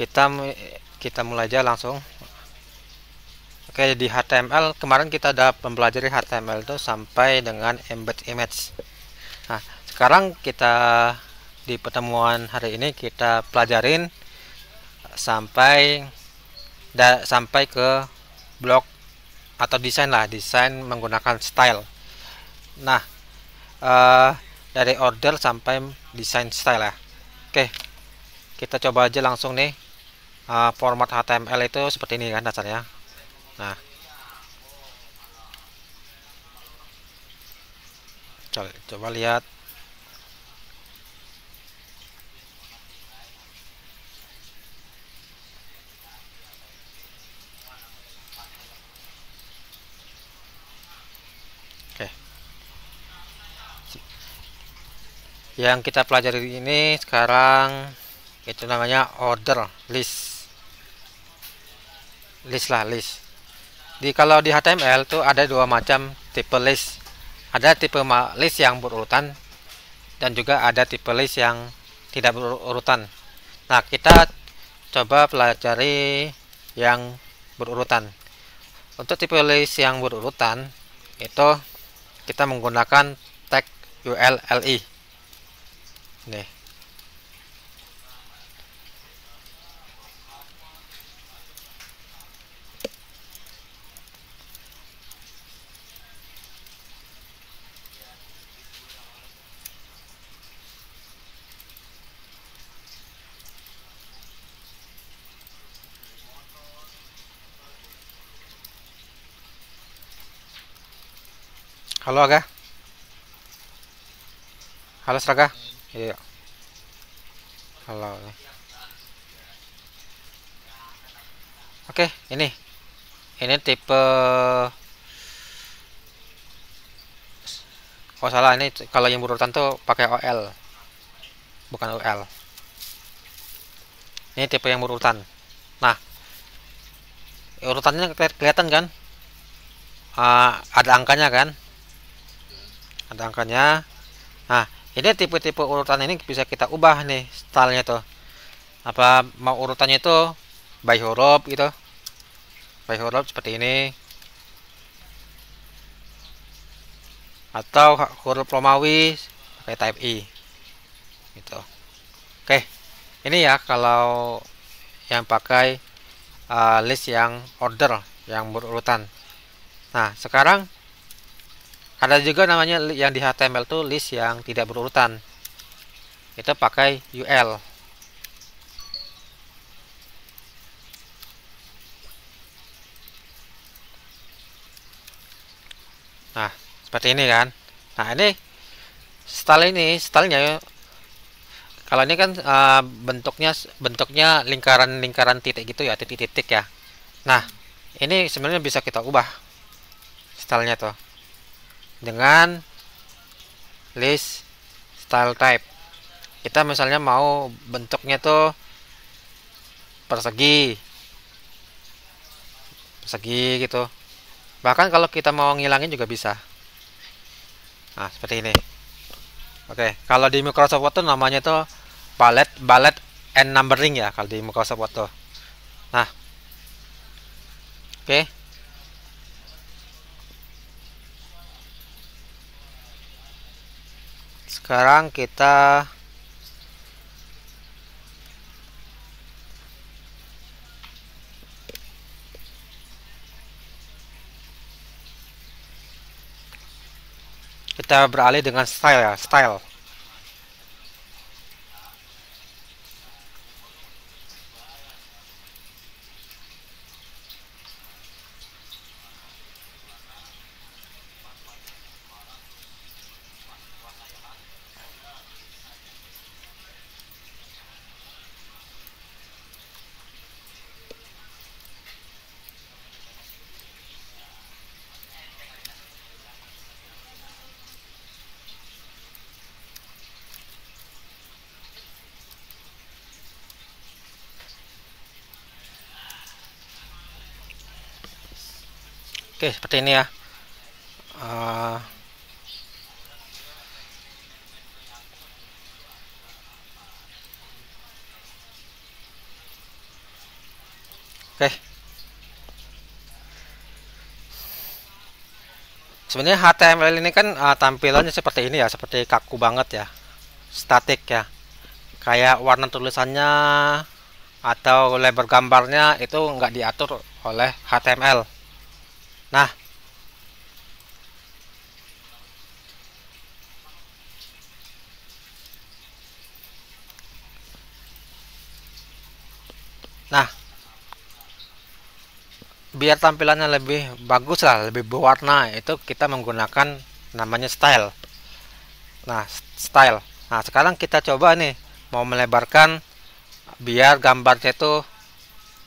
kita kita mulai aja langsung. Oke, di HTML kemarin kita udah mempelajari HTML itu sampai dengan embed image. Nah, sekarang kita di pertemuan hari ini kita pelajarin sampai sampai ke blok atau desain lah, desain menggunakan style. Nah, eh, dari order sampai desain style ya. Oke, kita coba aja langsung nih. Format HTML itu seperti ini kan dasarnya. Nah, coba lihat. Oke, yang kita pelajari ini sekarang itu namanya order list. List. Kalau di HTML tuh ada dua macam tipe list. Ada tipe list yang berurutan dan juga ada tipe list yang tidak berurutan. Nah, kita coba pelajari yang berurutan. Untuk tipe list yang berurutan itu kita menggunakan tag ULLI. Nih. Halo Aga. Halo Sraga. Iya. Halo. Oke, ini tipe, oh salah, ini kalau yang berurutan tuh pakai OL, bukan UL. Ini tipe yang berurutan. Nah, urutannya kelihatan kan? Ada angkanya kan? Ada angkanya. Nah, ini tipe-tipe urutan ini bisa kita ubah nih stylenya tuh. Apa mau urutannya itu by huruf gitu? By huruf seperti ini. Atau huruf Romawi pakai type I. Gitu. Oke. Ini ya kalau yang pakai list yang order yang berurutan. Nah, sekarang ada juga namanya yang di HTML tuh list yang tidak berurutan. Itu pakai UL. Nah, seperti ini kan. Nah, ini stylenya kalau ini kan bentuknya lingkaran titik gitu ya, titik-titik ya. Nah, ini sebenarnya bisa kita ubah stylenya tuh dengan list style type. Kita misalnya mau bentuknya tuh persegi gitu. Bahkan kalau kita mau ngilangin juga bisa. Nah, seperti ini. Oke, kalau di Microsoft Word tuh namanya tuh bullet and numbering ya kalau di Microsoft Word tuh. Nah, oke. Sekarang kita beralih dengan style ya, style. Oke, seperti ini ya. Uh, Oke. Sebenarnya HTML ini kan tampilannya seperti ini ya, seperti kaku banget ya, statik ya. Kayak warna tulisannya atau lebar gambarnya itu nggak diatur oleh HTML. Nah, nah, biar tampilannya lebih bagus lah, lebih berwarna, itu kita menggunakan namanya style. Nah, style. Nah, sekarang kita coba nih mau melebarkan biar gambarnya itu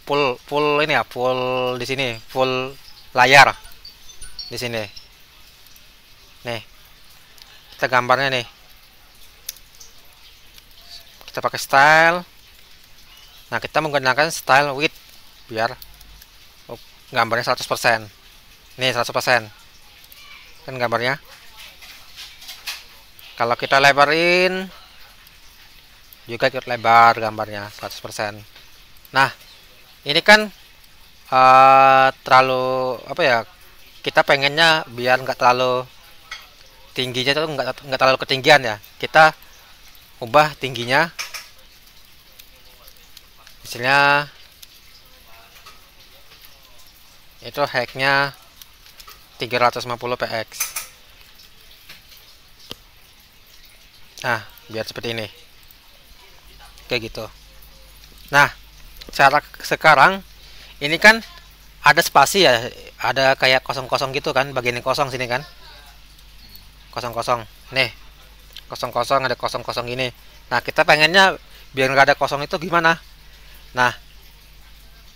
full full ini ya, full di sini, full layar di sini. Nih, kita gambarnya nih. Kita pakai style. Nah, kita menggunakan style width biar gambarnya 100%. Nih 100%. Kan gambarnya. Kalau kita lebarin juga ikut lebar gambarnya 100%. Nah, ini kan terlalu apa ya? Kita pengennya biar nggak terlalu tingginya itu nggak terlalu ketinggian ya. Kita ubah tingginya. Misalnya itu height-nya 350 px. Nah, biar seperti ini. Kayak gitu. Nah, cara sekarang ini kan ada spasi ya, ada kayak kosong-kosong gitu kan, bagian yang kosong sini kan. Kosong-kosong. Nih, kosong-kosong, ada kosong-kosong ini. Nah, kita pengennya biar nggak ada kosong itu gimana? Nah,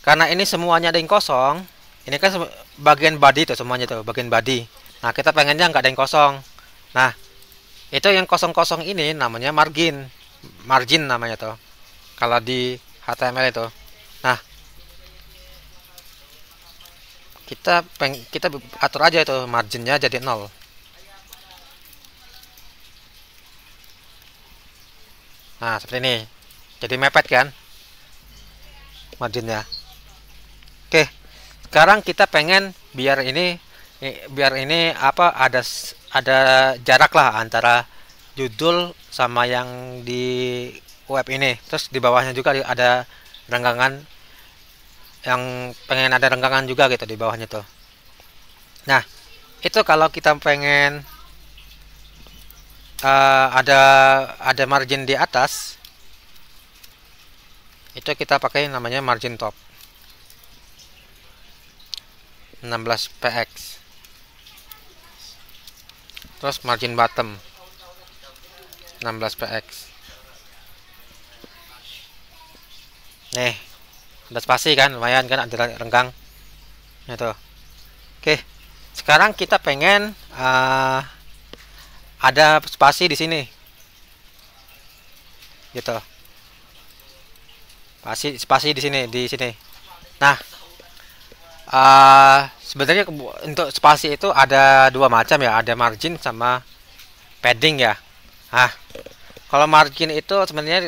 karena ini semuanya ada yang kosong, ini kan bagian body tuh semuanya tuh, bagian body. Nah, kita pengennya nggak ada yang kosong. Nah, itu yang kosong-kosong ini namanya margin. Margin namanya tuh. Kalau di HTML itu. Nah, kita atur aja itu marginnya jadi 0. Nah, seperti ini. Jadi mepet kan marginnya. Oke. Sekarang kita pengen biar ini apa, ada jarak lah antara judul sama yang di web ini. Terus di bawahnya juga ada renggangan, yang pengen ada renggangan juga gitu di bawahnya tuh. Nah, itu kalau kita pengen ada margin di atas, itu kita pakai namanya margin top 16 px. Terus margin bottom 16 px. Nih, ada spasi kan, lumayan kan, ada renggang itu. Oke, sekarang kita pengen ada spasi di sini gitu, spasi di sini. Nah, sebenarnya untuk spasi itu ada dua macam ya, ada margin sama padding ya. Nah, kalau margin itu sebenarnya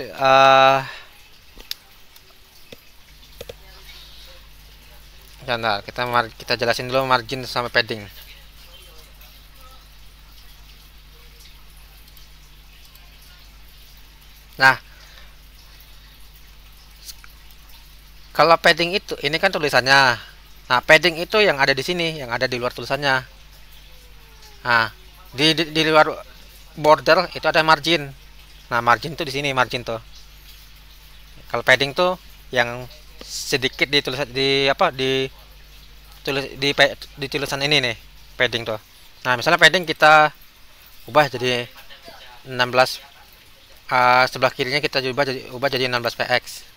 nah, kita jelasin dulu margin sama padding. Nah, kalau padding itu ini kan tulisannya. Nah, padding itu yang ada di sini, yang ada di luar tulisannya. Nah, di luar border itu ada margin. Nah, margin tuh di sini, margin tuh. Kalau padding tuh yang sedikit ditulis di apa di tulisan ini nih, padding tuh. Nah, misalnya padding kita ubah jadi 16, sebelah kirinya kita ubah jadi 16 px.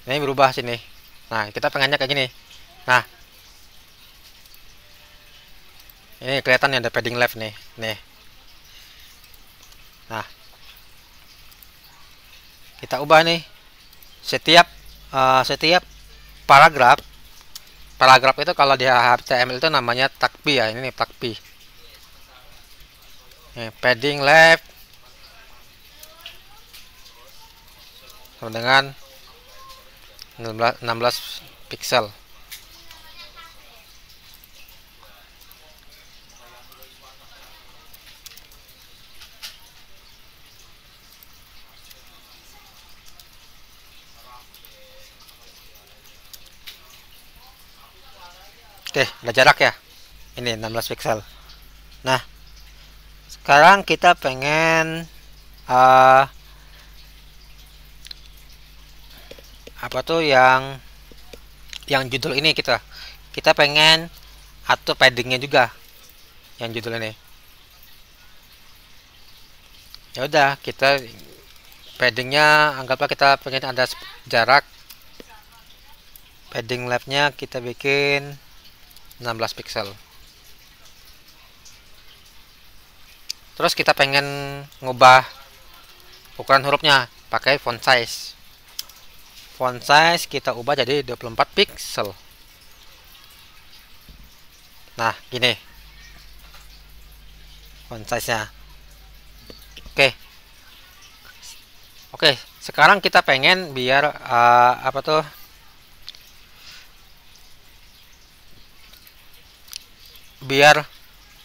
Ini berubah sini. Nah, kita pengennya kayak gini. Nah, ini kelihatan ada padding left nih. Nah, kita ubah nih. Setiap paragraf itu kalau di HTML itu namanya tag P ya. Ini nih tag P. Padding left sama dengan 16 pixel. Oke, ada jarak ya. Ini 16 pixel. Nah, sekarang kita pengen apa tuh yang judul ini kita pengen atur paddingnya juga yang judul ini. Ya udah, kita paddingnya anggaplah kita pengen ada jarak. Padding leftnya kita bikin 16 pixel. Terus kita pengen ngubah ukuran hurufnya pakai font size. Font size kita ubah jadi 24 pixel. Nah, gini font size-nya. Oke, sekarang kita pengen biar apa tuh biar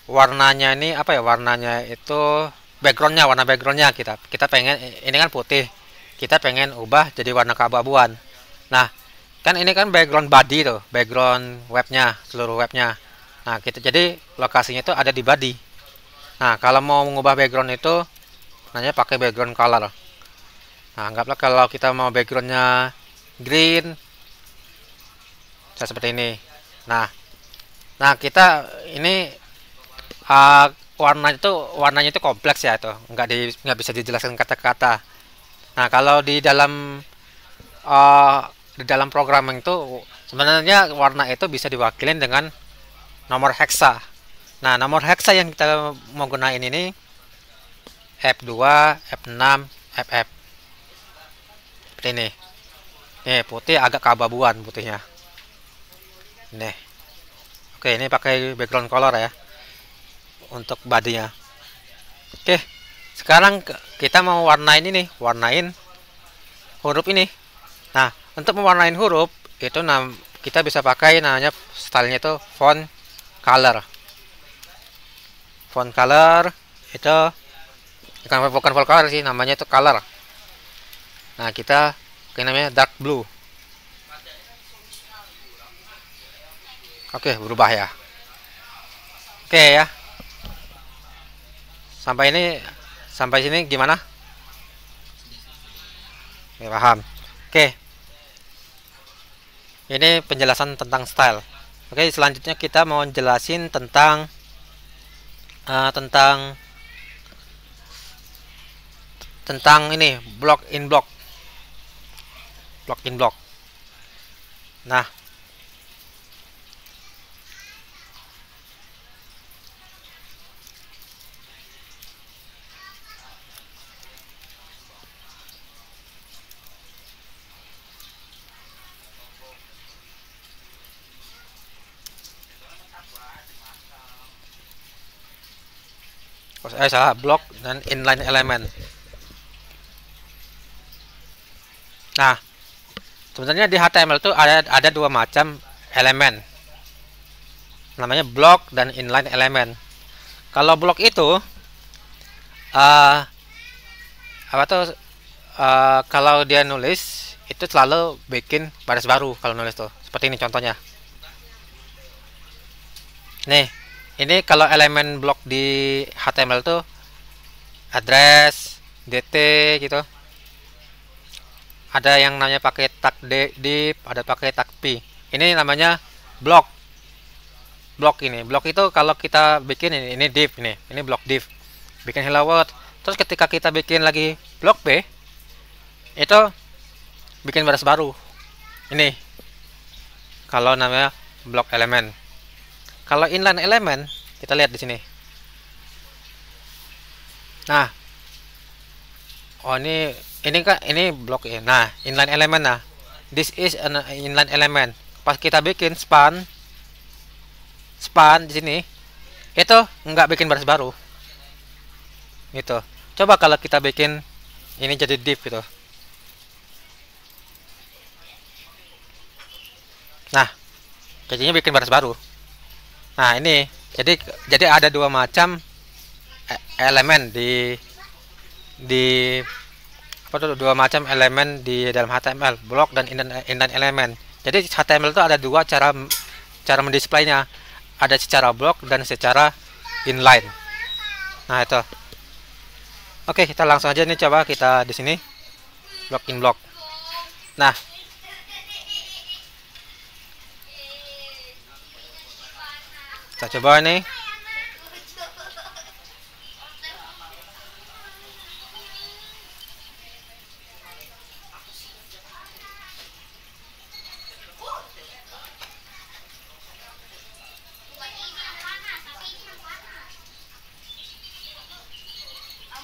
warnanya ini apa ya, warnanya itu warna backgroundnya kita pengen ini kan putih, kita pengen ubah jadi warna keabu-abuan. Nah, kan ini kan background body tuh, background webnya, seluruh webnya. Nah, kita jadi lokasinya itu ada di body. Nah, kalau mau mengubah background itu nanya pakai background color. Nah, anggaplah kalau kita mau backgroundnya green seperti ini. Nah, kita ini warnanya itu kompleks ya, itu nggak bisa dijelaskan kata-kata. Nah, kalau di dalam programming itu sebenarnya warna itu bisa diwakilin dengan nomor heksa. Nah, nomor heksa yang kita mau gunain ini F2, F6, FF. Seperti ini. Nih, putih agak keabu-abuan putihnya. Nih. Oke, ini pakai background color ya untuk badinya. Oke, sekarang kita mau warnain huruf ini. Nah, untuk mewarnain huruf itu kita bisa pakai namanya stylenya itu font color. Font color itu bukan font color sih, namanya itu color. Nah, kita pakai namanya dark blue. Oke, berubah ya. Oke ya. Sampai sini gimana? Oke, paham. Oke. Ini penjelasan tentang style. Oke, selanjutnya kita mau jelasin tentang ini block in block. Nah, salah, block dan inline element. Nah, sebenarnya di HTML itu ada dua macam elemen, namanya block dan inline element. Kalau block itu kalau dia nulis itu selalu bikin baris baru kalau nulis tuh, seperti ini contohnya. Nih, ini kalau elemen blok di HTML tuh address, dt gitu. Ada yang namanya pakai tag div, ada pakai tag p. Ini namanya blok. Blok itu kalau kita bikin ini div, ini blok div. Bikin hello world. Terus ketika kita bikin lagi blok b, itu bikin baris baru. Ini kalau namanya blok elemen. Kalau inline element, kita lihat di sini. Nah, ini blok ya. Nah, inline element. Nah, this is an inline element. Pas kita bikin span di sini, itu nggak bikin baris baru. Gitu. Coba kalau kita bikin ini jadi div gitu. Nah, jadinya bikin baris baru. Nah, ini jadi ada dua macam elemen di apa tuh, dua macam elemen di dalam HTML, blok dan inline elemen. Jadi HTML itu ada dua cara mendisplaynya, ada secara blok dan secara inline. Nah, itu. Oke, kita langsung aja nih, coba kita di sini block in block. Nah, kita coba nih.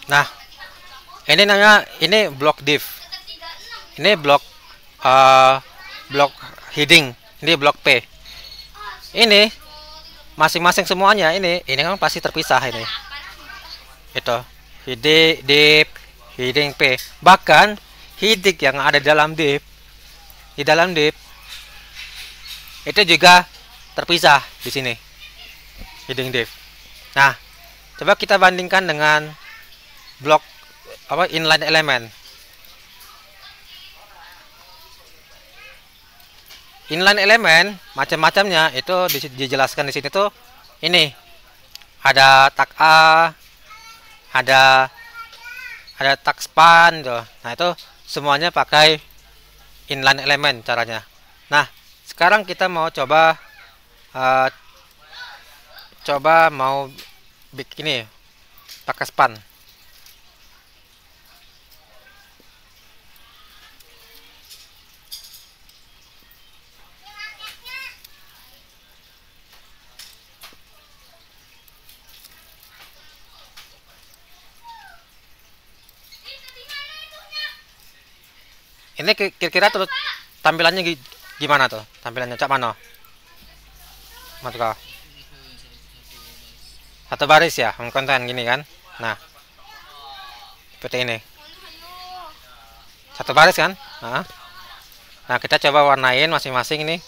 Nah, ini namanya, ini block div. Ini blok heading, ini blok P. Ini masing-masing semuanya ini kan pasti terpisah ini. Itu heading div, heading P. Bahkan heading yang ada di dalam div itu juga terpisah di sini. Heading div. Nah, coba kita bandingkan dengan blok inline elemen. Inline elemen macam-macamnya itu dijelaskan di sini tuh. Ini ada tag A, ada tag span tuh. Nah, itu semuanya pakai inline elemen caranya. Nah, sekarang kita mau coba mau bikin ini pakai span. Ini kira-kira tuh tampilannya gimana tuh? Tampilannya cak mana? Maka satu baris ya, konten gini kan? Nah, seperti ini. Satu baris kan? Nah, kita coba warnain masing-masing ini.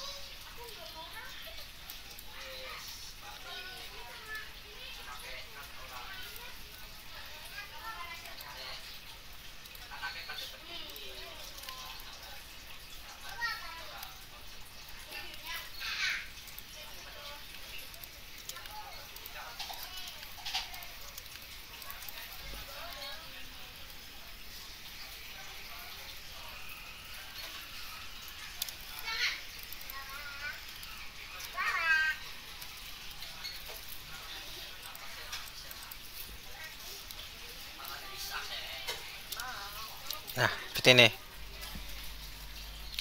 Nah, seperti ini.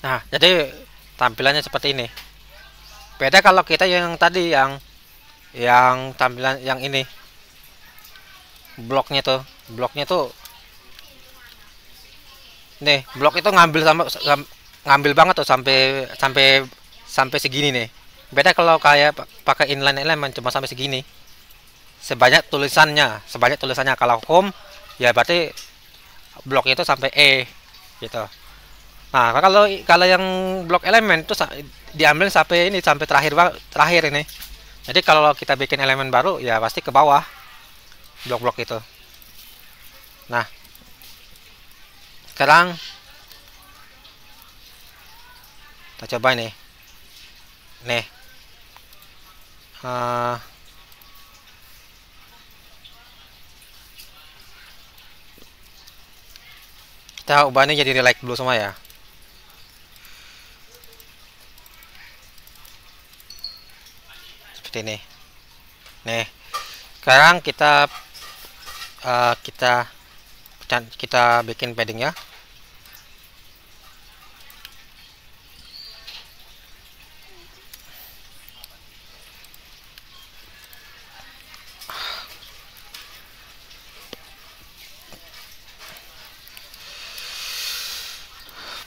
Nah, jadi tampilannya seperti ini. Beda kalau kita yang tadi yang tampilan yang ini. Bloknya tuh nih, blok itu ngambil banget tuh sampai segini nih. Beda kalau kayak pakai inline elemen cuma sampai segini. Sebanyak tulisannya kalau home ya berarti bloknya itu sampai E gitu. Nah, kalau yang blok elemen itu diambil sampai terakhir ini. Jadi kalau kita bikin elemen baru ya pasti ke bawah blok-blok itu. Nah, sekarang kita coba ini. Nih. Kita ubah ini jadi like dulu semua ya. Seperti ini. Nih. Sekarang kita bikin paddingnya.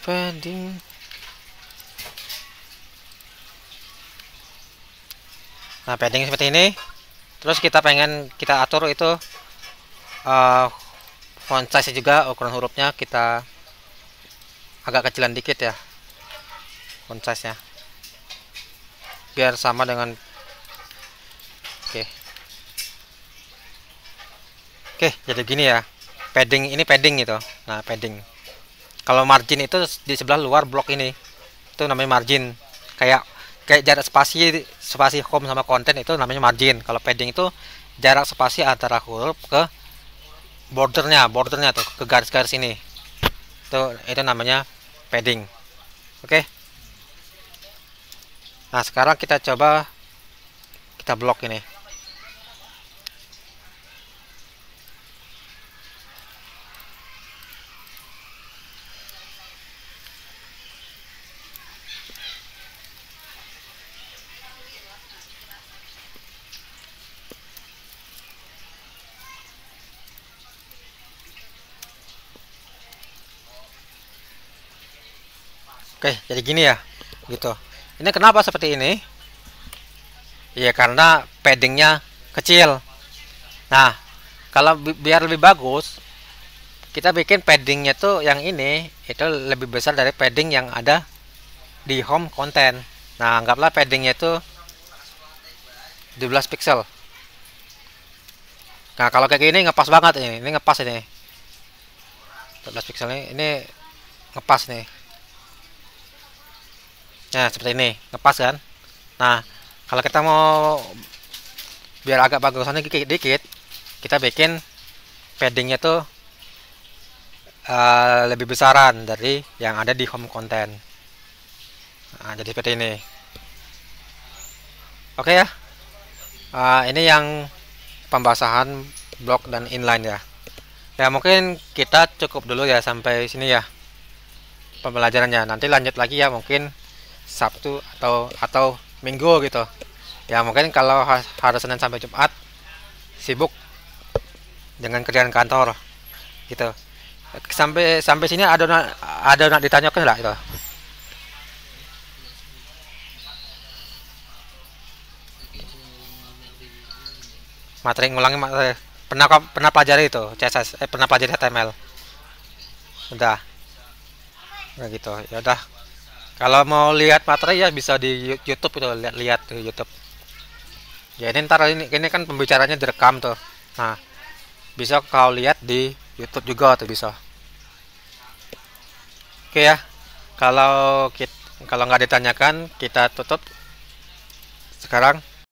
Padding. Nah, padding seperti ini. Terus kita atur itu font size juga, ukuran hurufnya kita agak kecilan dikit ya, font size nya. biar sama dengan oke. Oke, jadi gini ya. Padding ini padding gitu. Nah, padding. Kalau margin itu di sebelah luar blok ini. Itu namanya margin. Kayak kayak jarak spasi spasi home sama konten itu namanya margin. Kalau padding itu jarak spasi antara huruf ke bordernya tuh, ke garis-garis ini. Itu namanya padding. Oke. Nah, sekarang kita coba kita blok ini. Oke, jadi gini ya, gitu. Ini kenapa seperti ini? Ya karena paddingnya kecil. Nah, kalau biar lebih bagus, kita bikin paddingnya tuh yang ini itu lebih besar dari padding yang ada di home konten. Nah, anggaplah paddingnya itu 12 pixel. Nah, kalau kayak gini ngepas banget ini ngepas ini. 12 pixel ini ngepas nih. Nah, seperti ini, ngepas kan? Nah, kalau kita mau biar agak bagusannya dikit, kita bikin paddingnya tuh lebih besaran dari yang ada di home content. Nah, jadi seperti ini. Oke ya. Ini yang pembahasan blok dan inline ya. Ya mungkin kita cukup dulu ya sampai sini ya pembelajarannya. Nanti lanjut lagi ya mungkin Sabtu atau Minggu gitu. Ya mungkin kalau hari Senin sampai Jumat sibuk dengan kerjaan kantor gitu. Sampai sini ada nak ditanyakan lah itu. Materi ngulangi materi. Pernah pelajari itu CSS, pernah pelajari HTML. Udah. Nah gitu. Ya udah. Kalau mau lihat materi ya bisa di YouTube itu, lihat di YouTube. Ya ini ntar ini kan pembicaranya direkam tuh. Nah, bisa kau lihat di YouTube juga tuh bisa. Oke ya. Kalau nggak ditanyakan kita tutup sekarang.